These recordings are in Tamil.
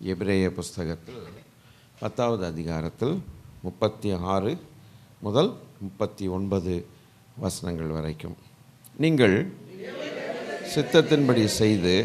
எபிரேய புஸ்தகத்தில் 10வது அதிகாரத்தில் 36 முதல் 39 வசனங்கள் வரைக்கும். நீங்கள் சித்தத்தின்படி செய்து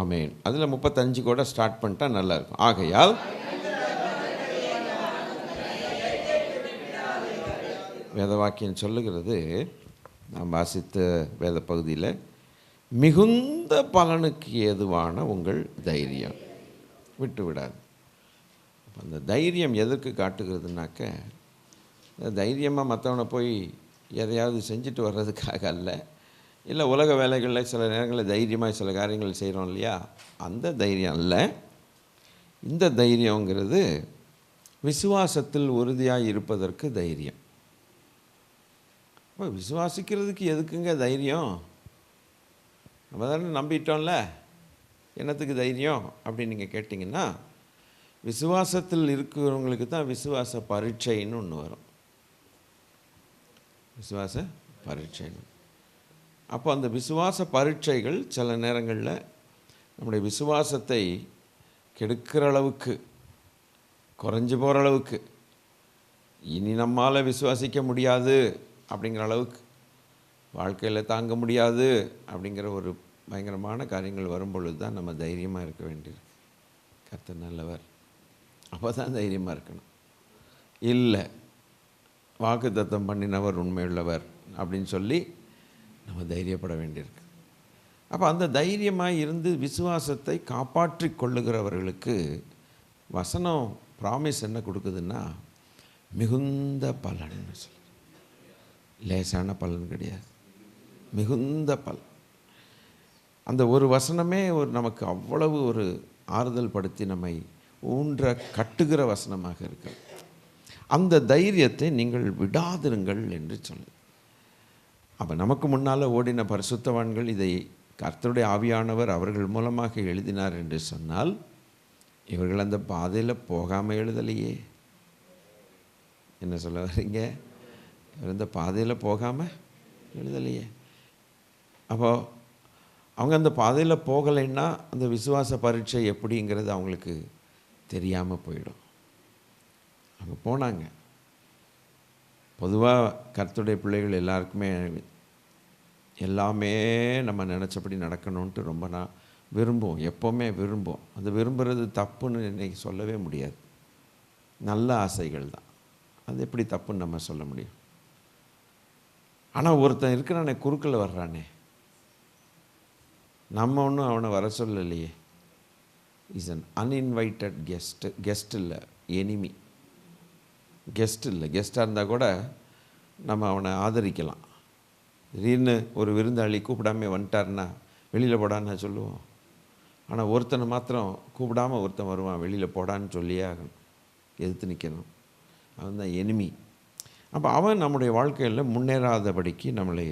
ஆமென். அதில் 35 கூட ஸ்டார்ட் பண்ணிட்டா நல்லாயிருக்கும். ஆகையால் வேதவாக்கியம் சொல்லுகிறது, நாம் வாசித்த வேத பகுதியில், மிகுந்த பலனுக்கு ஏதுவான உங்கள் தைரியம் விட்டு விடாது. அந்த தைரியம் எதற்கு காட்டுகிறதுனாக்க, தைரியமாக மற்றவனை போய் எதையாவது செஞ்சுட்டு வர்றதுக்காக அல்ல, இல்லை உலக வேலைகளில் சில நேரங்களில் தைரியமாக சில காரியங்கள் செய்கிறோம் இல்லையா, அந்த தைரியம் அல்ல. இந்த தைரியங்கிறது விசுவாசத்தில் உறுதியாக இருப்பதற்கு தைரியம். இப்போ விசுவாசிக்கிறதுக்கு எதுக்குங்க தைரியம்? நம்ம தானே நம்பிட்டோம்ல, என்னத்துக்கு தைரியம் அப்படின்னு நீங்கள் கேட்டிங்கன்னா, விசுவாசத்தில் இருக்கிறவங்களுக்கு தான் விசுவாச பரீட்சைன்னு ஒன்று வரும். விசுவாச பரீட்சைன்னு. அப்போ அந்த விசுவாச பரீட்சைகள் சில நேரங்களில் நம்முடைய விசுவாசத்தை கெடுக்கிற அளவுக்கு, குறைஞ்சி போகிற அளவுக்கு, இனி நம்மால் விசுவாசிக்க முடியாது அப்படிங்கிற அளவுக்கு, வாழ்க்கையில் தாங்க முடியாது அப்படிங்கிற ஒரு பயங்கரமான காரியங்கள் வரும்பொழுது தான் நம்ம தைரியமாக இருக்க வேண்டியிருக்கு. கர்த்தர் நல்லவர், அப்போ தான் தைரியமாக இருக்கணும். இல்லை, வாக்குத்தத்தம் பண்ணினவர் உண்மையுள்ளவர் அப்படின்னு சொல்லி நம்ம தைரியப்பட வேண்டியிருக்கு. அப்போ அந்த தைரியமாக இருந்து விசுவாசத்தை காப்பாற்றி கொள்ளுகிறவர்களுக்கு வசனம் ப்ராமிஸ் என்ன கொடுக்குதுன்னா, மிகுந்த பலன் சொல்லி. லேசான பலன் கிடையாது, மிகுந்த பலன். அந்த ஒரு வசனமே நமக்கு அவ்வளவு ஒரு ஆறுதல் படுத்தி நம்மை ஊன்ற கட்டுகிற வசனமாக இருக்கு. அந்த தைரியத்தை நீங்கள் விடாதிருங்கள் என்று சொல்லு. அப்போ நமக்கு முன்னால் ஓடின பரிசுத்தவான்கள் இதை கர்த்தருடைய ஆவியானவர் அவர்கள் மூலமாக எழுதினார் என்று சொன்னால், இவர்கள் அந்த பாதையில் போகாமல் எழுதலையே. என்ன சொல்ல வரீங்க? இவர் இந்த பாதையில் போகாமல் எழுதலையே. அப்போது அவங்க அந்த பாதையில் போகலைன்னா அந்த விசுவாச பரீட்சை எப்படிங்கிறது அவங்களுக்கு தெரியாமல் போயிடும். அவங்க போனாங்க. பொதுவாக கர்த்தருடைய பிள்ளைகள் எல்லாருக்குமே எல்லாமே நம்ம நினச்சபடி நடக்கணுன்ட்டு ரொம்ப விரும்புவோம், எப்போவுமே விரும்புவோம். அது விரும்புகிறது தப்புன்னு இன்றைக்கி சொல்லவே முடியாது. நல்ல ஆசைகள் தான், அது எப்படி தப்புன்னு நம்ம சொல்ல முடியும்? ஆனால் ஒருத்தன் இருக்கிறானே, குறுக்கில் வர்றானே, நம்ம ஒன்றும் அவனை வர சொல்லலையே. இஸ் அன் அன்இன்வைட்டட் கெஸ்ட் இல்லை, எனிமி. கெஸ்ட் இல்லை, கெஸ்ட்டாக இருந்தால் கூட நம்ம அவனை ஆதரிக்கலாம். திடீர்னு ஒரு விருந்தாளி கூப்பிடாம வந்துட்டார்னா வெளியில் போடான்னு சொல்லுவோம். ஆனால் ஒருத்தனை மாத்திரம் கூப்பிடாமல் ஒருத்தன் வருவான், வெளியில் போடான்னு சொல்லியே ஆகணும், எதிர்த்து நிற்கணும். அவன் தான் எனிமி. அப்போ அவன் நம்முடைய வாழ்க்கையில் முன்னேறாதபடிக்கு நம்மளை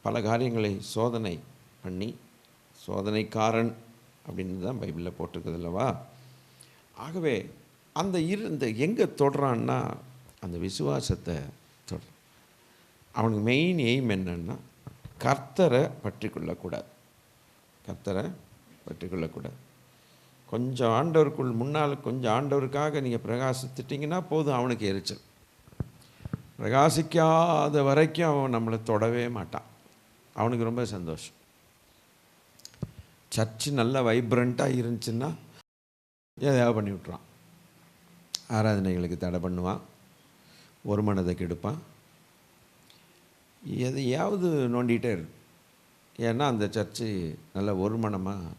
பல காரியங்களை சோதனை பண்ணி, சோதனைக்காரன் அப்படின்னு தான் பைபிளில் போட்டிருக்குது அல்லவா. ஆகவே இந்த எங்கே தொடுறான்னா, அந்த விசுவாசத்தை தொடுறான். அவனுக்கு மெயின் எய்ம் என்னன்னா, கர்த்தரை பற்றி கொள்ளக்கூடாது, கர்த்தரை பற்றி கொள்ளக்கூடாது. கொஞ்சம் ஆண்டவருக்குள் முன்னால் கொஞ்சம் ஆண்டவருக்காக நீங்கள் பிரகாசித்துட்டிங்கன்னா போதும், அவனுக்கு எரிச்சல். பிரகாசிக்காத வரைக்கும் அவன் நம்மளை தொடவே மாட்டான். அவனுக்கு ரொம்ப சந்தோஷம். சர்ச்சு நல்லா வைப்ரண்ட்டாக இருந்துச்சுன்னா எதையாவது பண்ணி விட்றான். ஆராதனைகளுக்கு தடை பண்ணுவான், ஒரு மனதை கெடுப்பான், எதையாவது நோண்டிகிட்டே இருக்கும். ஏன்னா அந்த சர்ச்சு நல்ல ஒரு மனமாக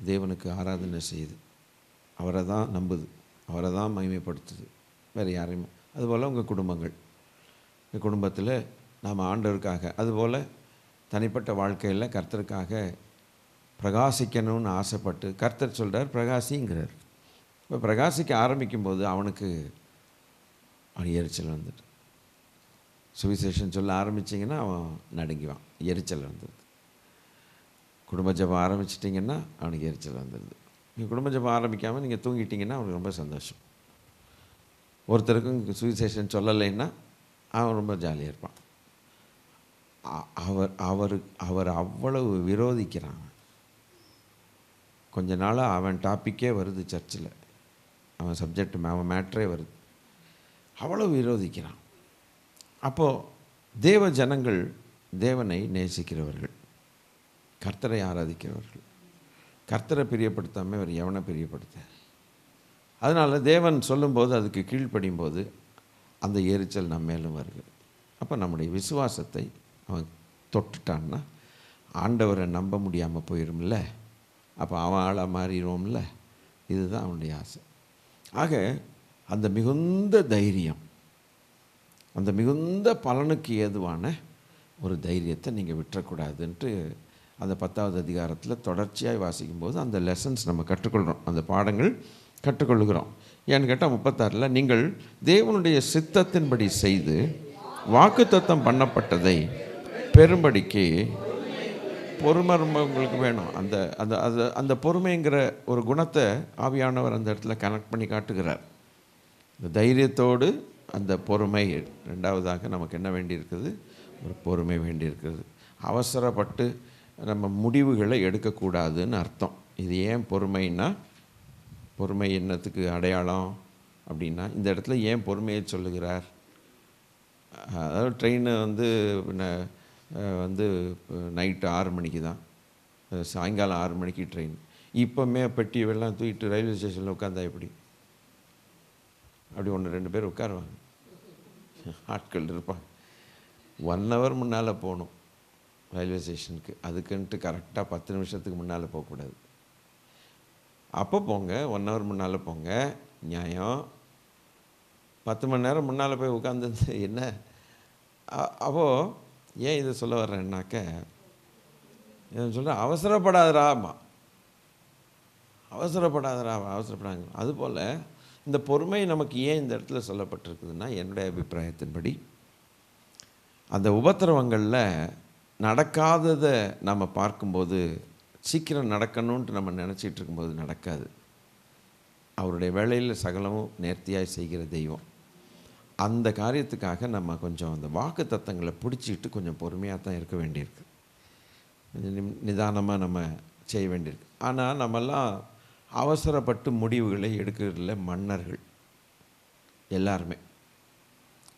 தேவனுக்கு ஆராதனை செய்யுது, அவரை தான் நம்புது, அவரை தான் மகிமைப்படுத்துது, வேறு யாரையுமே. அதுபோல் உங்கள் குடும்பங்கள், இந்த குடும்பத்தில் நாம் ஆண்டவருக்காக, அதுபோல் தனிப்பட்ட வாழ்க்கையில் கர்த்தருக்காக பிரகாசிக்கணும்னு ஆசைப்பட்டு கர்த்தர் சொல்கிறார் பிரகாசிங்கிறார். இப்போ பிரகாசிக்க ஆரம்பிக்கும்போது அவனுக்கு அவன் எரிச்சல் வந்துட்டு. சுவிசேஷன் சொல்ல ஆரம்பிச்சிங்கன்னா அவன் நடுங்குவான், எரிச்சல் வந்துடுது. குடும்ப ஜெபம் ஆரம்பிச்சிட்டிங்கன்னா அவனுக்கு எரிச்சல் வந்துடுது. நீங்கள் குடும்ப ஜெபம் ஆரம்பிக்காமல் நீங்கள் தூங்கிட்டிங்கன்னா அவனுக்கு ரொம்ப சந்தோஷம். ஒருத்தருக்கும் சுவிசேஷன் சொல்லலைன்னா அவன் ரொம்ப ஜாலியாக இருப்பான். அவர் அவ்வளவு விரோதிக்கிறான். கொஞ்ச நாளாக அவன் டாப்பிக்கே வருது சர்ச்சில், அவன் சப்ஜெக்ட் அவன் மேட்ரே வருது, அவ்வளவு விரோதிக்கிறான். அப்போது தேவ ஜனங்கள் தேவனை நேசிக்கிறவர்கள், கர்த்தரை ஆராதிக்கிறவர்கள். கர்த்தரை பிரியப்படுத்தாமல் அவர் எவனை பிரியப்படுத்த? அதனால் தேவன் சொல்லும்போது அதுக்கு கீழ்ப்படியும் போது அந்த எரிச்சல் நம்ம மேலும் வருகிறது. அப்போ நம்முடைய விசுவாசத்தை அவன் தொட்டுட்டான்னா ஆண்டவரை நம்ப முடியாமல் போயிடும்ல, அப்போ அவன் ஆளாக மாறிடுவோம்ல. இதுதான் அவனுடைய ஆசை. ஆக அந்த மிகுந்த தைரியம், அந்த மிகுந்த பலனுக்கு ஏதுவான ஒரு தைரியத்தை நீங்கள் விட்டுறக்கூடாதுன்ட்டு அந்த 10வது அதிகாரத்தில் தொடர்ச்சியாக வாசிக்கும்போது அந்த லெசன்ஸ் நம்ம கற்றுக்கொள்கிறோம், அந்த பாடங்கள் கற்றுக்கொள்கிறோம். ஏன்னு கேட்டால் 36 நீங்கள் தேவனுடைய சித்தத்தின்படி செய்து வாக்குத்தத்தம் பண்ணப்பட்டதை பெரும்படிக்கு பொறுமை உங்களுக்கு வேணும். அந்த அந்த அந்த அந்த பொறுமைங்கிற ஒரு குணத்தை ஆவியானவர் அந்த இடத்துல கனெக்ட் பண்ணி காட்டுகிறார். இந்த தைரியத்தோடு அந்த பொறுமை. ரெண்டாவதாக நமக்கு என்ன வேண்டியிருக்குது? ஒரு பொறுமை வேண்டியிருக்கிறது. அவசரப்பட்டு நம்ம முடிவுகளை எடுக்கக்கூடாதுன்னு அர்த்தம். இது ஏன் பொறுமைன்னா, பொறுமை என்னத்துக்கு அடையாளம் அப்படின்னா, இந்த இடத்துல ஏன் பொறுமையை சொல்லுகிறார்? அதாவது ட்ரெயின் வந்து நைட்டு 6 மணிக்கு தான், சாயங்காலம் 6 மணிக்கு ட்ரெயின். இப்போமே பெட்டி வெள்ளம் தூக்கிட்டு ரயில்வே ஸ்டேஷனில் உட்காந்தா எப்படி? அப்படி 1-2 பேர் உட்காருவாங்க, ஆட்கள் இருப்பாங்க. 1 hour முன்னால் போகணும் ரயில்வே ஸ்டேஷனுக்கு. அதுக்குன்ட்டு கரெக்டாக 10 நிமிஷத்துக்கு முன்னால் போகக்கூடாது. அப்போ போங்க, 1 hour முன்னால் போங்க, நியாயம். 10 மணி நேரம் முன்னால் போய் உட்காந்து என்ன? அப்போது ஏன் இதை சொல்ல வர்றேன்னாக்க, சொல்கிறேன் அவசரப்படாதராமா, அவசரப்படாங்க. அதுபோல் இந்த பொறுமை நமக்கு ஏன் இந்த இடத்துல சொல்லப்பட்டிருக்குதுன்னா, என்னுடைய அபிப்பிராயத்தின்படி அந்த உபத்திரவங்களில் நடக்காததை நம்ம பார்க்கும்போது, சீக்கிரம் நடக்கணுன்ட்டு நம்ம நினச்சிட்டு இருக்கும்போது நடக்காது. அவருடைய வேலையில் சகலமும் நேர்த்தியாக செய்கிற தெய்வம். அந்த காரியத்துக்காக நம்ம கொஞ்சம் அந்த வாக்கு தத்தங்களை பிடிச்சிட்டு கொஞ்சம் பொறுமையாக தான் இருக்க வேண்டியிருக்கு, கொஞ்சம் நிதானமாக நம்ம செய்ய வேண்டியிருக்கு. ஆனால் நம்மெல்லாம் அவசரப்பட்டு முடிவுகளை எடுக்கிறதில்ல மன்னர்கள் எல்லாருமே.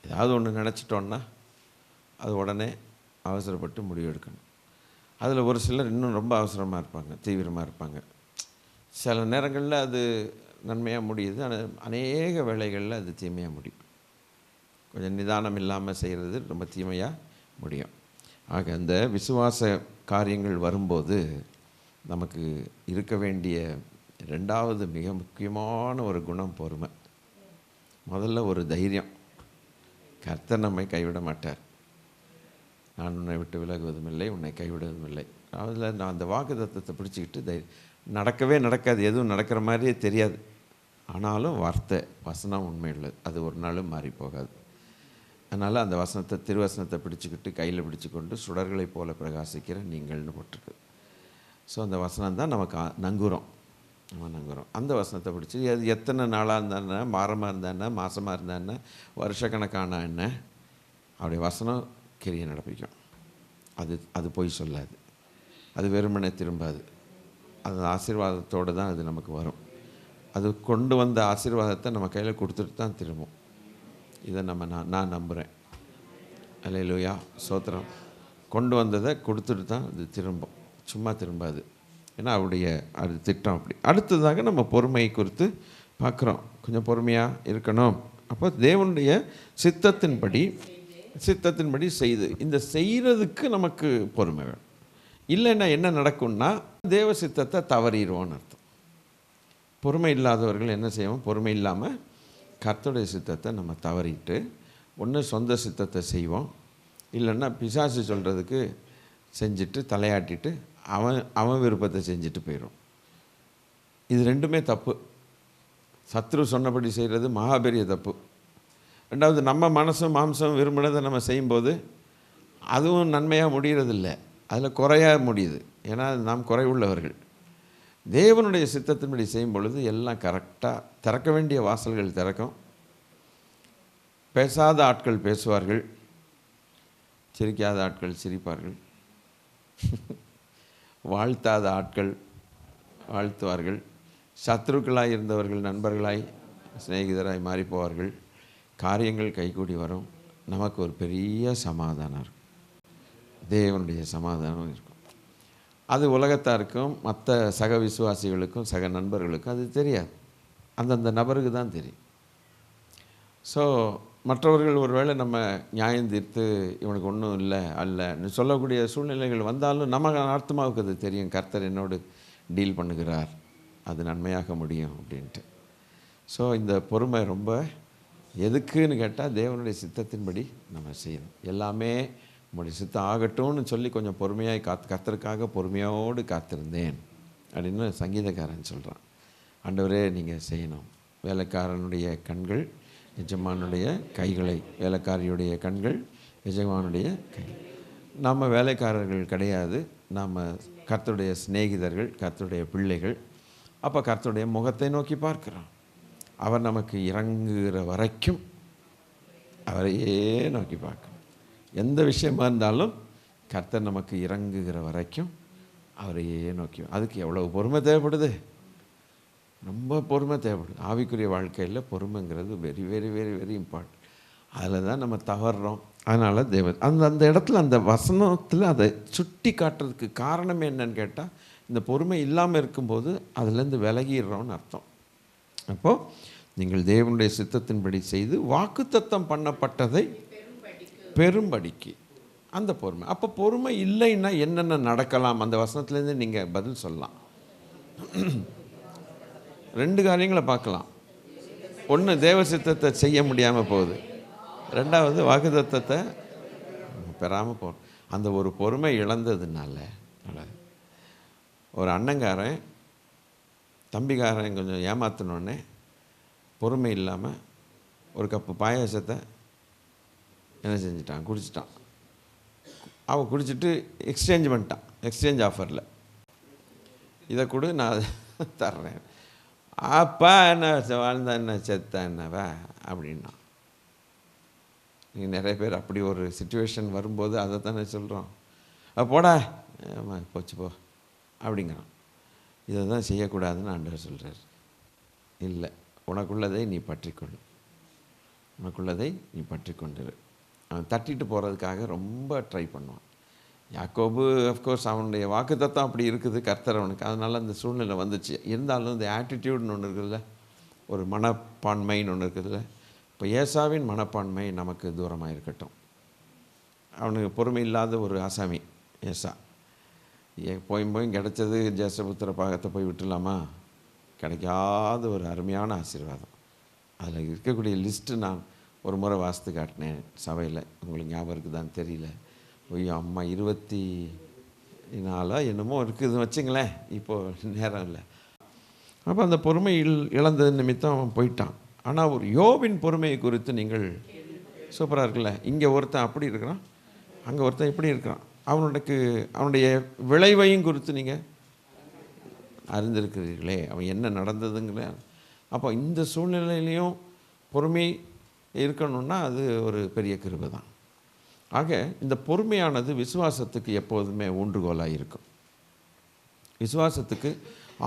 ஏதாவது ஒன்று நினச்சிட்டோன்னா அது உடனே அவசரப்பட்டு முடிவு எடுக்கணும். அதில் ஒரு சிலர் இன்னும் ரொம்ப அவசரமாக இருப்பாங்க, தீவிரமாக இருப்பாங்க. சில நேரங்களில் அது நன்மையாக முடியுது, ஆனால் அநேக வேளைகளில் அது தீமையாக முடியும். கொஞ்சம் நிதானம் இல்லாமல் செய்கிறது ரொம்ப தீமையாக முடியும். ஆக அந்த விசுவாச காரியங்கள் வரும்போது நமக்கு இருக்க வேண்டிய 2வது மிக முக்கியமான ஒரு குணம் பொறுமை. முதல்ல ஒரு தைரியம். கர்த்தர் நம்மை கைவிட மாட்டார். நான் உன்னை விட்டு விலகுவதும் இல்லை, உன்னை கைவிடுவதும் இல்லை. அதில் நான் அந்த வாக்கு தத்தத்தை பிடிச்சிக்கிட்டு நடக்கவே நடக்காது, எதுவும் நடக்கிற மாதிரியே தெரியாது. ஆனாலும் வார்த்தை வசனம் உண்மையுள்ளது, அது ஒரு நாளும் மாறி போகாது. அதனால் அந்த வசனத்தை, திருவசனத்தை பிடிச்சிக்கிட்டு கையில் பிடிச்சிக்கொண்டு சுடர்களைப் போல பிரகாசிக்கிற நீங்கள்னு போட்டிருக்கு. ஸோ அந்த வசனம் தான் நமக்கு நங்குறோம், நம்ம நங்குறோம். அந்த வசனத்தை பிடிச்சி அது எத்தனை நாளாக இருந்தானே, வாரமாக இருந்தானே, மாதமாக இருந்தானே, வருஷக்கணக்கான என்ன, அவருடைய வசனம் கிரியை நடப்பிக்கும். அது போய் சொல்லாது, அது வெறுமனே திரும்பாது. அது ஆசீர்வாதத்தோடு தான் அது நமக்கு வரும். அது கொண்டு வந்த ஆசீர்வாதத்தை நம்ம கையில் கொடுத்துட்டு தான் திரும்பும். இதை நான் நம்புகிறேன். அல்லேலூயா, ஸ்தோத்திரம். கொண்டு வந்ததை கொடுத்துட்டு தான் அது திரும்பும், சும்மா திரும்பாது. ஏன்னா அவருடைய அது திட்டம் அப்படி. அடுத்ததாக நம்ம பொறுமை குறித்து பார்க்குறோம். கொஞ்சம் பொறுமையாக இருக்கணும். அப்போ தேவனுடைய சித்தத்தின்படி செய்து, இந்த செய்கிறதுக்கு நமக்கு பொறுமை வேணும். இல்லைன்னா என்ன நடக்கும்னா, தேவ சித்தத்தை தவறிடுவோன்னு அர்த்தம். பொறுமை இல்லாதவர்கள் என்ன செய்வோம்? பொறுமை இல்லாமல் கர்த்தருடைய சித்தத்தை நம்ம தவறிட்டு ஒன்று சொந்த சித்தத்தை செய்வோம், இல்லைன்னா பிசாசு சொல்கிறதுக்கு செஞ்சுட்டு தலையாட்டிட்டு அவன் விருப்பத்தை செஞ்சுட்டு போயிடும். இது ரெண்டுமே தப்பு. சத்ரு சொன்னபடி செய்கிறது மகாபெரிய தப்பு. ரெண்டாவது நம்ம மனசும் மாம்சம் விரும்பினதை நம்ம செய்யும்போது அதுவும் நன்மையாக முடிகிறதில்ல, அதில் குறையாக முடியுது. ஏன்னா நாம் குறைவுள்ளவர்கள். தேவனுடைய சித்தத்தின்படி செய்யும் பொழுது எல்லாம் கரெக்டாக திறக்க வேண்டிய வாசல்கள் திறக்கும். பேசாத ஆட்கள் பேசுவார்கள், சிரிக்காத ஆட்கள் சிரிப்பார்கள், வாழ்த்தாத ஆட்கள் வாழ்த்துவார்கள், சத்துருக்களாய் இருந்தவர்கள் நண்பர்களாய் சிநேகிதராய் மாறிப்போவார்கள். காரியங்கள் கைகூடி வரும். நமக்கு ஒரு பெரிய சமாதானம் இருக்கும், தேவனுடைய சமாதானம் இருக்கும். அது உலகத்தாருக்கும் மற்ற சக விசுவாசிகளுக்கும் சக நண்பர்களுக்கும் அது தெரியாது, அந்தந்த நபருக்கு தான் தெரியும். ஸோ மற்றவர்கள் ஒருவேளை நம்ம நியாயம் தீர்த்து இவனுக்கு ஒன்றும் இல்லை அல்லன்னு சொல்லக்கூடிய சூழ்நிலைகள் வந்தாலும் நம்ம ஆத்மாவுக்கு அது தெரியும், கர்த்தர் என்னோடு டீல் பண்ணுகிறார், அது நன்மையாக முடியும் அப்படின்ட்டு. ஸோ இந்த பொறுமை ரொம்ப எதுக்குன்னு கேட்டால் தேவனுடைய சித்தத்தின்படி நம்ம செய்யணும். எல்லாமே நம்முடைய சித்தம் ஆகட்டும்னு சொல்லி கொஞ்சம் பொறுமையாக கர்த்தருக்காக பொறுமையோடு காத்திருந்தேன் அப்படின்னு சங்கீதக்காரன் சொல்கிறான். ஆண்டவரே நீங்கள் செய்யணும். வேலைக்காரனுடைய கண்கள் எஜமானுடைய கைகளை, வேலைக்காரியுடைய கண்கள் எஜமானுடைய கைகள். நம்ம வேலைக்காரர்கள் கிடையாது, நாம் கர்த்தருடைய சிநேகிதர்கள், கர்த்தருடைய பிள்ளைகள். அப்போ கர்த்தருடைய முகத்தை நோக்கி பார்க்கிறோம். அவர் நமக்கு இறங்குகிற வரைக்கும் அவரையே நோக்கி பார்க்கணும். எந்த விஷயமா இருந்தாலும் கர்த்தர் நமக்கு இறங்குகிற வரைக்கும் அவரையே நோக்கி. அதுக்கு எவ்வளவு பொறுமை தேவைப்படுது, ரொம்ப பொறுமை தேவைப்படுது. ஆவிக்குரிய வாழ்க்கையில் பொறுமைங்கிறது very very very very important. அதில் தான் நம்ம தவறுறோம். அதனால் தேவன் அந்த இடத்துல அந்த வசனத்தில் அதை சுட்டி காட்டுறதுக்கு காரணம் என்னன்னு கேட்டால், இந்த பொறுமை இல்லாமல் இருக்கும்போது அதுலேருந்து விலகிடுறோன்னு அர்த்தம். அப்போது நீங்கள் தேவனுடைய சித்தத்தின்படி செய்து வாக்குத்தத்தம் பண்ணப்பட்டதை பெரும்படிக்கு அந்த பொறுமை. அப்போ பொறுமை இல்லைன்னா என்னென்ன நடக்கலாம், அந்த வசனத்துலேருந்து நீங்கள் பதில் சொல்லலாம். 2 காரியங்களை பார்க்கலாம். ஒன்று, தேவ சித்தத்தை செய்ய முடியாமல் போகுது. 2வது, வாக்குத்தத்தத்தை பெறாமல் போகிறோம். அந்த ஒரு பொறுமை இழந்ததுனால ஒரு அண்ணங்காரன் தம்பிக்காரன் கொஞ்சம் ஏமாத்தினோடனே பொறுமை இல்லாமல் ஒரு கப்பு பாயாசத்தை என்ன செஞ்சிட்டான், குடிச்சிட்டான். அவன் குடிச்சிட்டு எக்ஸ்சேஞ்ச் பண்ணிட்டான், எக்ஸ்சேஞ்ச் ஆஃபரில் இதை கொடு நான் தர்றேன். அப்பா என்ன வாழ்ந்தா என்ன செத்தா என்னவா அப்படின்னா. நீங்கள் நிறைய பேர் அப்படி ஒரு சிச்சுவேஷன் வரும்போது அதை தானே சொல்கிறோம். போடா போச்சு போ அப்படிங்கிறான். இதை தான் செய்யக்கூடாதுன்னு ஆண்டவர் சொல்கிறார். இல்லை, உனக்குள்ளதை நீ பற்றிக்கொள்ளு, உனக்குள்ளதை நீ பற்றி கொண்டிரு. அவன் தட்டிட்டு போகிறதுக்காக ரொம்ப ட்ரை பண்ணுவான். யாக்கோபு அஃப்கோர்ஸ் அவனுடைய வாக்குத்தத்தம் அப்படி இருக்குது, கர்த்தர் அவனுக்கு, அதனால் அந்த சூழ்நிலை வந்துச்சு. இருந்தாலும் இந்த ஆட்டிடியூட்னு ஒன்று இருக்குதுல்ல, ஒரு மனப்பான்மைன்னு ஒன்று இருக்குதுல்ல. இப்போ ஏசாவின் மனப்பான்மை நமக்கு தூரமாக இருக்கட்டும். அவனுக்கு பொறுமை இல்லாத ஒரு ஆசாமி ஏசா. போய் கிடைச்சது ஜேசபுத்திர பாகத்தை போய் விட்டுலாமா? கிடைக்காத ஒரு அருமையான ஆசீர்வாதம். அதில் இருக்கக்கூடிய லிஸ்ட்டு நான் ஒரு முறை வாசித்து காட்டினேன் சபையில், உங்களுக்கு ஞாபகம் இருக்குதான்னு தெரியல. ஐயோ அம்மா 24 என்னமோ இருக்குதுன்னு வச்சுங்களேன், இப்போது நேரம் இல்லை. அப்போ அந்த பொறுமை இழந்தது நிமித்தம் அவன் போயிட்டான். ஆனால் ஒரு யோபின் பொறுமையை குறித்து நீங்கள் சூப்பராக இருக்குல்ல, இங்கே ஒருத்தன் அப்படி இருக்கிறான், அங்கே ஒருத்தன் இப்படி இருக்கிறான். அவனுடைய விளைவையும் குறித்து நீங்கள் அறிந்திருக்கிறீர்களே, அவன் என்ன நடந்ததுங்களே. அப்போ இந்த சூழ்நிலையிலையும் பொறுமை இருக்கணும்னா அது ஒரு பெரிய கிருபை தான். ஆக இந்த பொறுமையானது விசுவாசத்துக்கு எப்போதுமே ஊன்றுகோலாக இருக்கும். விசுவாசத்துக்கு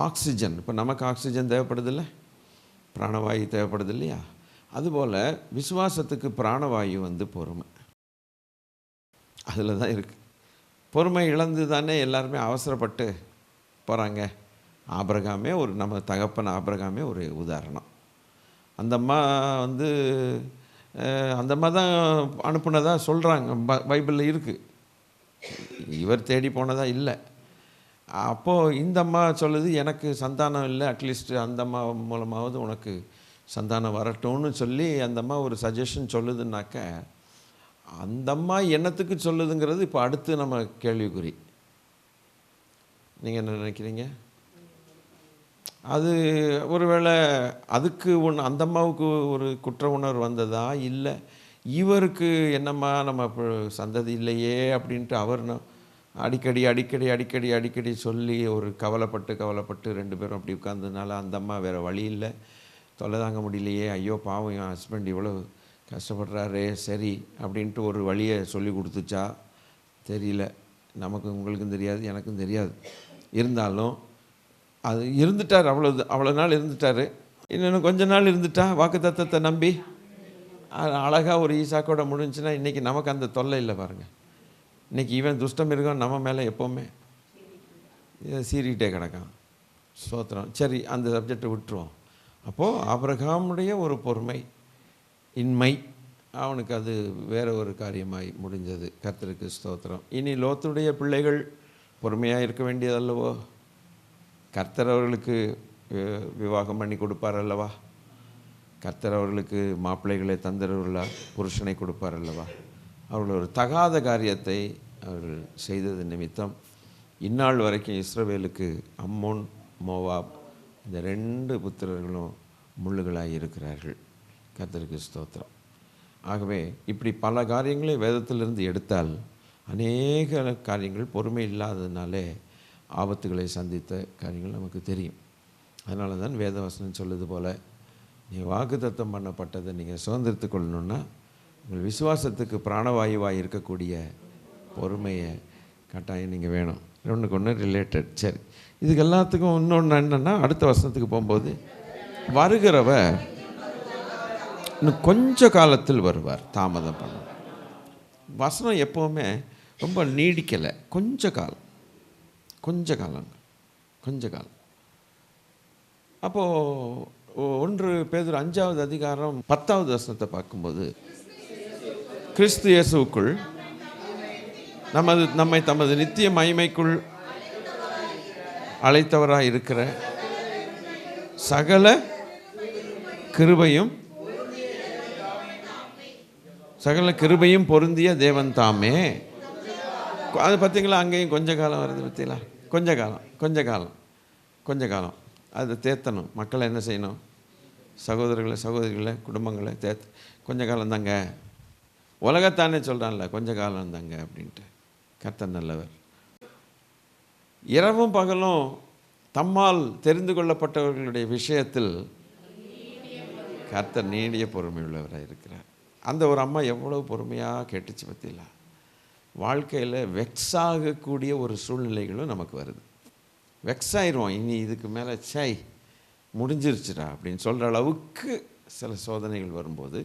ஆக்சிஜன், இப்போ நமக்கு ஆக்சிஜன் தேவைப்படுதில்ல, பிராணவாயு தேவைப்படுது இல்லையா? அதுபோல் விசுவாசத்துக்கு பிராணவாயு பொறுமை, அதில் தான் இருக்குது. பொறுமை இழந்து தானே எல்லாருமே அவசரப்பட்டு போகிறாங்க. ஆபிரகாமே நம்ம தகப்பன் ஆபிரகாமே ஒரு உதாரணம். அந்த அம்மா அந்த அம்மா தான் அனுப்புனதாக சொல்கிறாங்க, பைபிளில் இருக்குது. இவர் தேடி போனதாக இல்லை. அப்போது இந்த அம்மா சொல்லுது, எனக்கு சந்தானம் இல்லை, அட்லீஸ்ட் அந்த அம்மா மூலமாவது உனக்கு சந்தானம் வரட்டும்னு சொல்லி அந்த அம்மா ஒரு சஜஷன் சொல்லுதுன்னாக்க, அந்த அம்மா என்னத்துக்கு சொல்லுதுங்கிறது இப்போ அடுத்து நம்ம கேள்விக்குறி. நீங்கள் என்ன நினைக்கிறீங்க? அது ஒருவேளை அதுக்கு அந்த அம்மாவுக்கு ஒரு குற்ற உணர்வு வந்ததா, இல்லை இவருக்கு என்னம்மா நம்ம சந்ததி இல்லையே அப்படின்ட்டு அவர் அடிக்கடி அடிக்கடி அடிக்கடி அடிக்கடி சொல்லி ஒரு கவலைப்பட்டு 2 பேரும் அப்படி உட்கார்ந்ததுனால அந்த அம்மா வேறு வழி இல்லை, தொல்லை தாங்க முடியலையே, ஐயோ பாவம் என் ஹஸ்பண்ட் இவ்வளோ கஷ்டப்படுறாரே, சரி அப்படின்ட்டு ஒரு வழியை சொல்லி கொடுத்துச்சா தெரியல. நமக்கு உங்களுக்கும் தெரியாது, எனக்கும் தெரியாது. இருந்தாலும் அது இருந்துட்டார், அவ்வளோ நாள் இருந்துட்டார். இன்னும் கொஞ்ச நாள் இருந்துட்டா வாக்குத்தத்தத்தை நம்பி அழகாக ஒரு ஈசாக்கோட முடிஞ்சுன்னா இன்றைக்கி நமக்கு அந்த தொல்லை இல்லை பாருங்கள். இன்றைக்கி இவன் துஷ்டம் இருக்கும் நம்ம மேலே எப்போவுமே சீறிக்கிட்டே கிடக்கான். ஸ்தோத்திரம். சரி, அந்த சப்ஜெக்டை விட்டுருவோம். அப்போது ஆபிரகாமுடைய ஒரு பொறுமை இன்மை அவனுக்கு அது வேற ஒரு காரியமாய் முடிஞ்சது. கர்த்தருக்கு ஸ்தோத்திரம். இனி லோத்துடைய பிள்ளைகள் பொறுமையாக இருக்க வேண்டியதல்லவோ? கர்த்தர் அவர்களுக்கு விவாகம் பண்ணி கொடுப்பார் அல்லவா? கர்த்தர் அவர்களுக்கு மாப்பிள்ளைகளை தந்தருள்ள புருஷனை கொடுப்பார் அல்லவா? அவர்கள் ஒரு தகாத காரியத்தை அவர்கள் செய்தது நிமித்தம் இந்நாள் வரைக்கும் இஸ்ரவேலுக்கு அம்மோன் மோவாப் இந்த 2 புத்திரர்களும் முள்ளுகளாக இருக்கிறார்கள். கர்த்தருக்கு ஸ்தோத்திரம். ஆகவே இப்படி பல காரியங்களை வேதத்திலிருந்து எடுத்தால் அநேக காரியங்கள் பொறுமை இல்லாததுனாலே ஆபத்துகளை சந்தித்த காரியங்கள் நமக்கு தெரியும். அதனால தான் வேதவசனம் சொல்லுது போல், நீங்கள் வாக்குத்தத்தம் பண்ணப்பட்டதை நீங்கள் சுதந்திரத்து கொள்ளணுன்னா உங்கள் விசுவாசத்துக்கு பிராணவாயுவாக இருக்கக்கூடிய பொறுமையை கட்டாயம் நீங்கள் வேணும். ஒன்றுக்கு ஒன்று ரிலேட்டட். சரி, இதுக்கு எல்லாத்துக்கும் இன்னொன்று என்னென்னா, அடுத்த வசனத்துக்கு போகும்போது வருகிறவர் இன்னும் கொஞ்ச காலத்தில் வருவார், தாமதம் பண்ண. வசனம் எப்போவுமே ரொம்ப நீடிக்கலை, கொஞ்ச காலம். அப்போது 1 பேதுரு 5வது அதிகாரம் 10வது வசனத்தை பார்க்கும்போது, கிறிஸ்து இயேசுவுக்குள் நம்மை தமது நித்திய மகிமைக்குள் அழைத்தவராக இருக்கிற சகல கிருபையும் பொருந்திய தேவன் தாமே. அது பார்த்தீங்களா, அங்கேயும் கொஞ்ச காலம் வருது பார்த்தீங்களா? கொஞ்ச காலம் அதை தேத்தணும். மக்களை என்ன செய்யணும்? சகோதரிகளை குடும்பங்களை கொஞ்ச காலம் தாங்க. உலகத்தானே சொல்கிறான்ல கொஞ்ச காலம் தாங்க அப்படின்ட்டு. கர்த்தர் நல்லவர். இரவும் பகலும் தம்மால் தெரிந்து கொள்ளப்பட்டவர்களுடைய விஷயத்தில் கர்த்தர் நீடிய பொறுமை உள்ளவராக இருக்கிறார். அந்த ஒரு அம்மா எவ்வளவு பொறுமையாக கேட்டுச்சு பற்றில. வாழ்க்கையில் வெக்ஸ் ஆகக்கூடிய ஒரு சூழ்நிலைகளும் நமக்கு வருது. வெக்ஸ் ஆயிடுவோம், இனி இதுக்கு மேலே முடிஞ்சிருச்சுடா அப்படின்னு சொல்கிற அளவுக்கு சில சோதனைகள் வரும்போது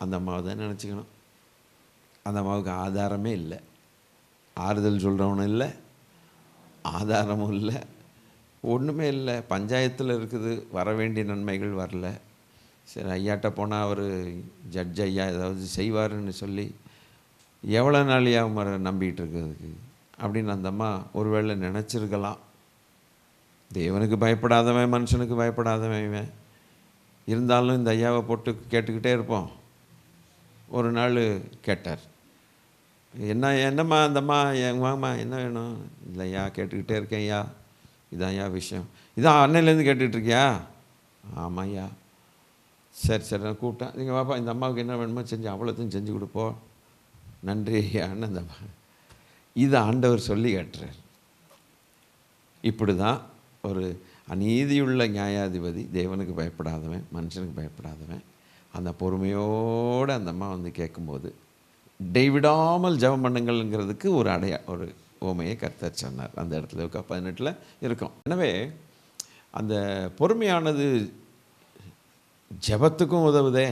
அந்த அம்மாவை தான் நினச்சிக்கணும். அந்த அம்மாவுக்கு ஆதாரமே இல்லை, ஆறுதல் சொல்கிறவனும் இல்லை, ஆதாரமும் இல்லை, ஒன்றுமே இல்லை. பஞ்சாயத்தில் இருக்குது, வர வேண்டிய நன்மைகள் வரல. சரி, ஐயாட்ட போனால் அவர் ஜட்ஜ் ஐயா ஏதாவது செய்வாருன்னு சொல்லி எவ்வளோ நாளையாக நம்பிக்கிட்டு இருக்கிறதுக்கு அப்படின்னு அந்த அம்மா ஒருவேளை நினச்சிருக்கலாம். தேவனுக்கு பயப்படாதவன், மனுஷனுக்கு பயப்படாதவன். இருந்தாலும் இந்த ஐயாவை போட்டு கேட்டுக்கிட்டே இருப்போம். ஒரு நாள் கேட்டார், என்னம்மா அந்த அம்மா, வாங்கம்மா என்ன வேணும்? இல்லையா, கேட்டுக்கிட்டே இருக்கேன் ஐயா, இதான் ஐயா விஷயம். இதான் அன்னையிலேருந்து கேட்டுட்ருக்கியா? ஆமாம் ஐயா. சரி நான் கூப்பிட்டேன், நீங்கள் வாப்பா, இந்த அம்மாவுக்கு என்ன வேணுமோ செஞ்சு அவ்வளோத்தையும் செஞ்சு கொடுப்போம், நன்றி ஐயான்னு அந்த அம்மா. இதை ஆண்டவர் சொல்லி காட்டுறார். இப்படி தான் ஒரு அநீதியுள்ள நியாயாதிபதி, தேவனுக்கு பயப்படாதவன், மனுஷனுக்கு பயப்படாதவன், அந்த பொறுமையோடு அந்த அம்மா வந்து கேட்கும்போது இடைவிடாமல் ஜெபம் பண்ணுங்கள்ங்கிறதுக்கு ஒரு ஓமையை கர்த்தர் சொன்னார். அந்த இடத்துல 18 இருக்கும். எனவே அந்த பொறுமையானது ஜெபத்துக்கும் உதவுதே.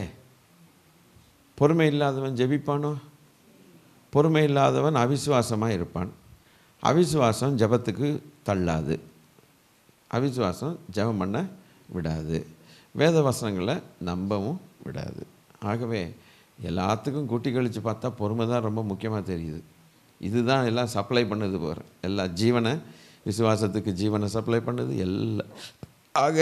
பொறுமை இல்லாதவன் ஜெபிப்பானோ? பொறுமை இல்லாதவன் அவிசுவாசமாக இருப்பான். அவிசுவாசம் ஜெபத்துக்கு தள்ளாது, அவிசுவாசம் ஜெபம் பண்ண விடாது, வேத வசனங்களை நம்பவும் விடாது. ஆகவே எல்லாத்துக்கும் கூட்டி கழித்து பார்த்தா பொறுமை தான் ரொம்ப முக்கியமாக தெரியுது. இதுதான் எல்லாம் சப்ளை பண்ணுது போகிற எல்லா ஜீவனை, விசுவாசத்துக்கு ஜீவனை சப்ளை பண்ணுது எல்லாம். ஆக